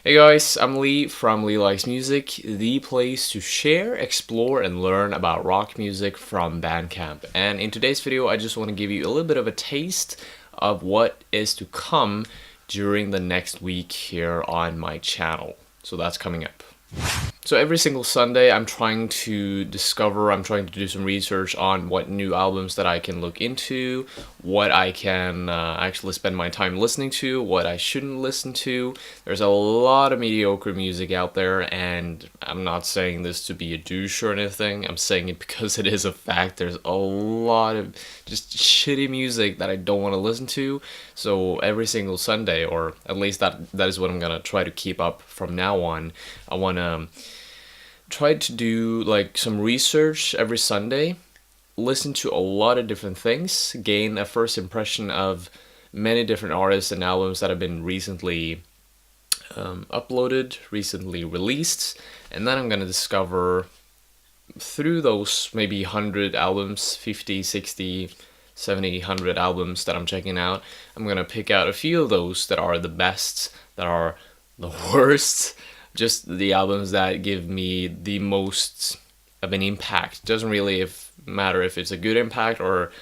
Hey guys, I'm Lee from Lee Likes Music, the place to share, explore, and learn about rock music from Bandcamp. And in today's video, I just want to give you a little bit of a taste of what is to come during the next week here on my channel. So that's coming up. So every single Sunday, I'm trying to do some research on what new albums that I can look into, what I can actually spend my time listening to, what I shouldn't listen to. There's a lot of mediocre music out there, and I'm not saying this to be a douche or anything. I'm saying it because it is a fact. There's a lot of just shitty music that I don't want to listen to. So every single Sunday, or at least that is what I'm gonna try to keep up from now on. I wanna try to do like some research every Sunday, listen to a lot of different things, gain a first impression of many different artists and albums that have been recently uploaded, recently released, and then I'm gonna discover through those maybe 100 albums, 50, 60, 70, 100 albums that I'm checking out, I'm gonna pick out a few of those that are the best, that are the worst, just the albums that give me the most of an impact. Doesn't really matter if it's a good impact or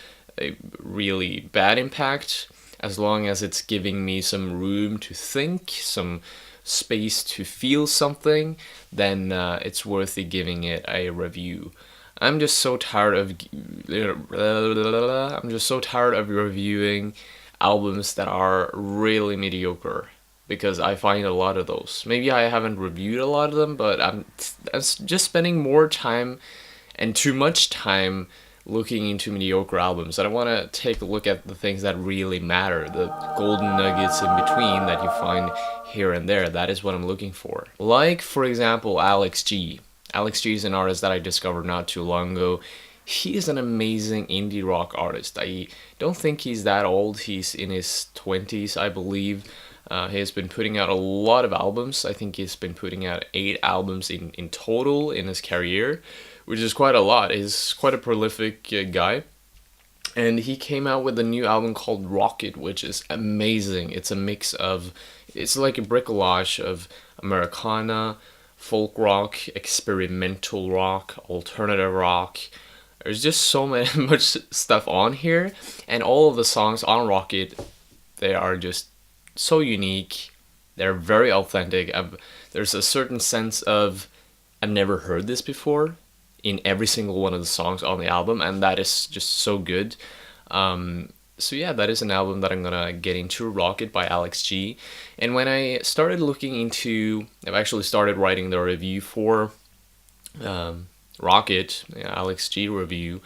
a really bad impact, as long as it's giving me some room to think, some space to feel something, then it's worth giving it a review. I'm just so tired of reviewing albums that are really mediocre, because I find a lot of those. Maybe I haven't reviewed a lot of them, but I'm just spending more time and too much time looking into mediocre albums. And I want to take a look at the things that really matter, the golden nuggets in between that you find here and there. That is what I'm looking for. Like, for example, Alex G. Alex G is an artist that I discovered not too long ago. He is an amazing indie rock artist. I don't think he's that old. He's in his 20s, I believe. He has been putting out a lot of albums. I think he's been putting out 8 albums in total in his career, which is quite a lot. He's quite a prolific guy. And he came out with a new album called Rocket, which is amazing. It's a mix of, it's like a bricolage of Americana, folk rock, experimental rock, alternative rock. There's just so much stuff on here, and all of the songs on Rocket, they are just so unique. They're very authentic. There's a certain sense of, I've never heard this before in every single one of the songs on the album, and that is just so good. So yeah, that is an album that I'm gonna get into, Rocket by Alex G. And when I started looking into, I've actually started writing the review for Rocket, Alex G review,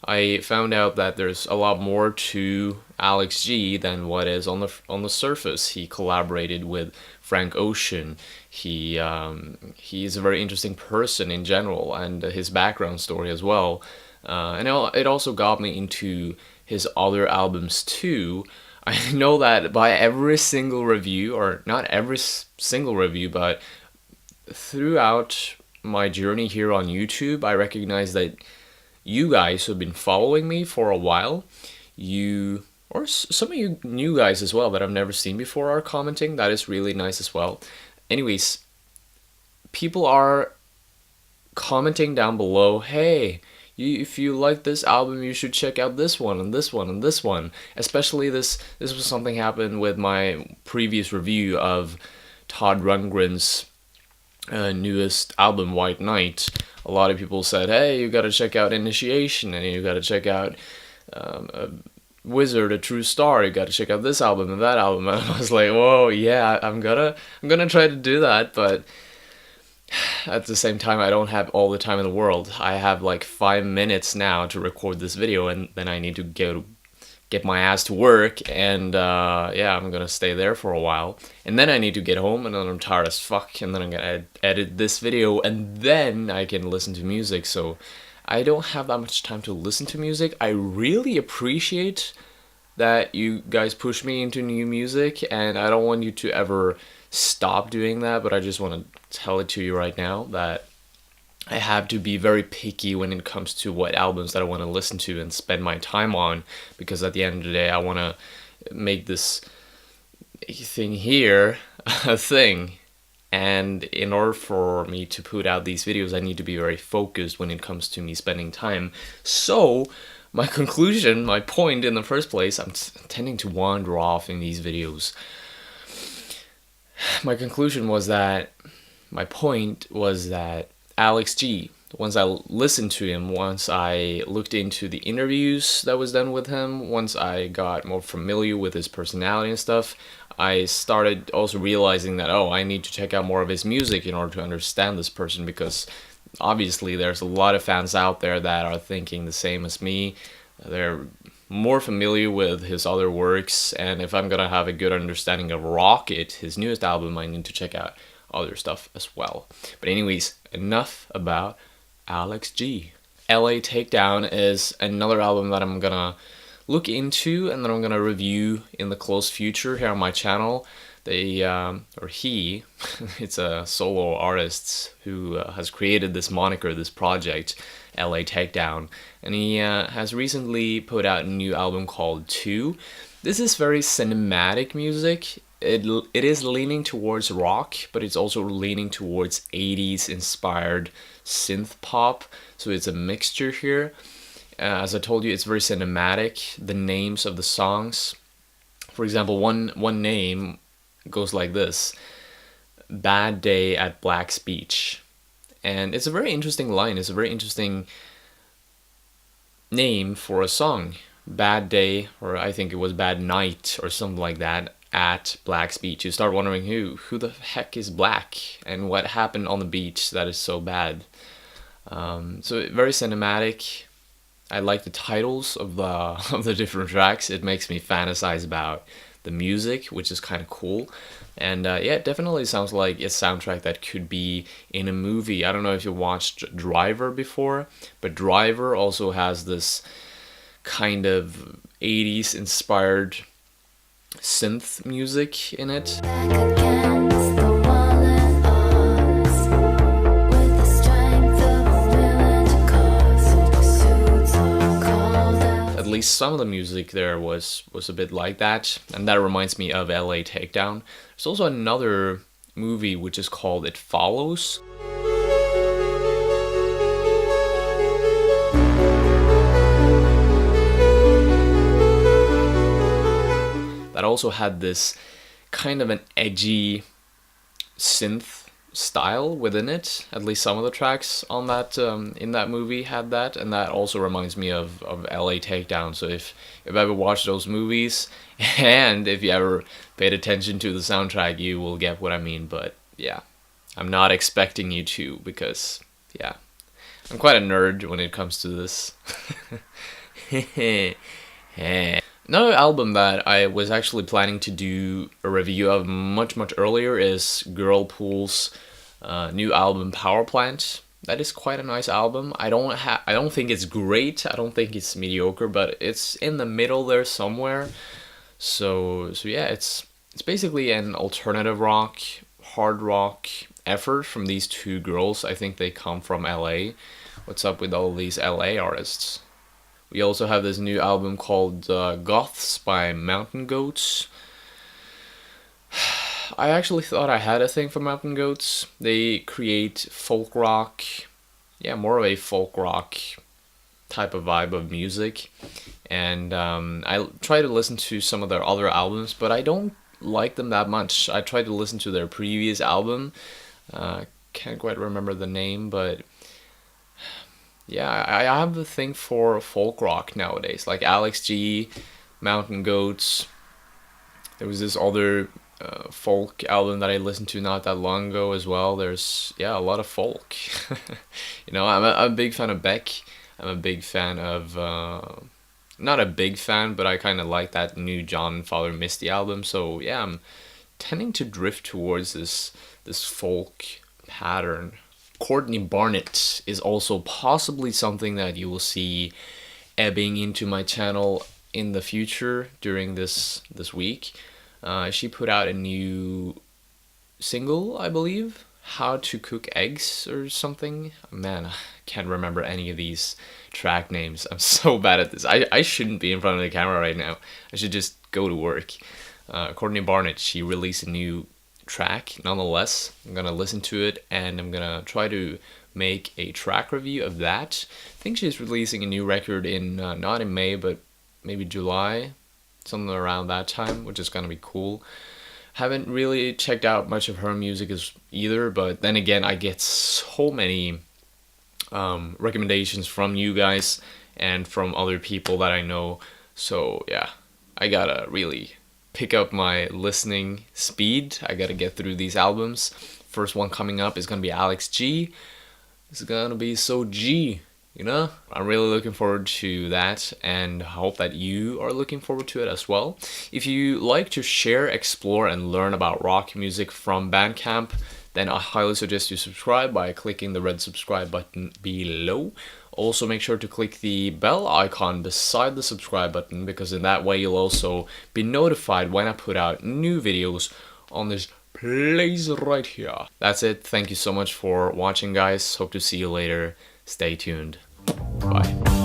I found out that there's a lot more to Alex G than what is on the surface. He collaborated with Frank Ocean. He's a very interesting person in general, and his background story as well. And it also got me into his other albums too. I know that by every single review, or not every single review, but throughout my journey here on YouTube, I recognize that you guys who have been following me for a while, or some of you new guys as well that I've never seen before are commenting. That is really nice as well. Anyways, people are commenting down below, hey, if you like this album, you should check out this one and this one and this one. Especially this was something happened with my previous review of Todd Rundgren's newest album, White Knight. A lot of people said, hey, you gotta check out Initiation, and you gotta check out Wizard, A True Star, you gotta check out this album and that album. And I was like, whoa, yeah, I'm gonna try to do that, but at the same time, I don't have all the time in the world. I have like 5 minutes now to record this video, and then I need to get my ass to work, and yeah, I'm gonna stay there for a while, and then I need to get home, and then I'm tired as fuck, and then I'm gonna edit this video, and then I can listen to music. So I don't have that much time to listen to music. I really appreciate that you guys push me into new music, and I don't want you to ever stop doing that, but I just want to tell it to you right now that I have to be very picky when it comes to what albums that I want to listen to and spend my time on, because at the end of the day, I want to make this thing here a thing. And in order for me to put out these videos, I need to be very focused when it comes to me spending time. So my conclusion, my point in the first place, I'm tending to wander off in these videos. My conclusion was that, my point was that Alex G, once I listened to him, once I looked into the interviews that was done with him, once I got more familiar with his personality and stuff, I started also realizing that, oh, I need to check out more of his music in order to understand this person, because obviously there's a lot of fans out there that are thinking the same as me. They're more familiar with his other works, and if I'm gonna have a good understanding of Rocket, his newest album, I need to check out other stuff as well. But anyways, enough about Alex G. LA Takedown is another album that I'm gonna look into and that I'm gonna review in the close future here on my channel. They, or he, it's a solo artist who has created this moniker, this project, LA Takedown, and he has recently put out a new album called 2. This is very cinematic music. It is leaning towards rock, but it's also leaning towards 80s inspired synth pop, so it's a mixture here. As I told you, it's very cinematic. The names of the songs, for example, one name goes like this: Bad Day at Black's Beach. And it's a very interesting line. It's a very interesting name for a song. Bad Day, or I think it was Bad Night or something like that, at Black's Beach. You start wondering who the heck is Black and what happened on the beach that is so bad. So very cinematic. I like the titles of the different tracks. It makes me fantasize about the music, which is kind of cool. And yeah, it definitely sounds like a soundtrack that could be in a movie. I don't know if you watched Driver before, but Driver also has this kind of 80s inspired synth music in it. At least some of the music there was a bit like that, and that reminds me of LA Takedown. There's also another movie which is called It Follows. That also had this kind of an edgy synth style within it. At least some of the tracks on that in that movie had that, and that also reminds me of LA Takedown. So if you've ever watched those movies and if you ever paid attention to the soundtrack, you will get what I mean. But yeah, I'm not expecting you to, because yeah, I'm quite a nerd when it comes to this. Another album that I was actually planning to do a review of much earlier is Girlpool's new album Power Plant. That is quite a nice album. I don't think it's great. I don't think it's mediocre, but it's in the middle there somewhere. So yeah, it's basically an alternative rock, hard rock effort from these two girls. I think they come from LA. What's up with all these LA artists? We also have this new album called Goths by Mountain Goats. I actually thought I had a thing for Mountain Goats. They create folk rock, yeah, more of a folk rock type of vibe of music. And I try to listen to some of their other albums, but I don't like them that much. I tried to listen to their previous album. Can't quite remember the name, but yeah, I have a thing for folk rock nowadays, like Alex G, Mountain Goats. There was this other folk album that I listened to not that long ago as well. There's, yeah, a lot of folk. You know, I'm a big fan of Beck. I'm a big fan of, not a big fan, but I kind of like that new John Father Misty album. So yeah, I'm tending to drift towards this folk pattern. Courtney Barnett is also possibly something that you will see ebbing into my channel in the future during this week. She put out a new single, I believe, How to Cook Eggs or something. Man, I can't remember any of these track names. I'm so bad at this. I shouldn't be in front of the camera right now. I should just go to work. Courtney Barnett, she released a new track. Nonetheless, I'm gonna listen to it and I'm gonna try to make a track review of that. I think she's releasing a new record in not in May, but maybe July, something around that time, which is gonna be cool. Haven't really checked out much of her music either, but then again, I get so many recommendations from you guys and from other people that I know. So yeah, I gotta really pick up my listening speed. I gotta get through these albums. First one coming up is gonna be Alex G. It's gonna be so G, you know? I'm really looking forward to that and hope that you are looking forward to it as well. If you like to share, explore, and learn about rock music from Bandcamp, then I highly suggest you subscribe by clicking the red subscribe button below. Also, make sure to click the bell icon beside the subscribe button, because in that way you'll also be notified when I put out new videos on this place right here. That's it. Thank you so much for watching, guys. Hope to see you later. Stay tuned. Bye.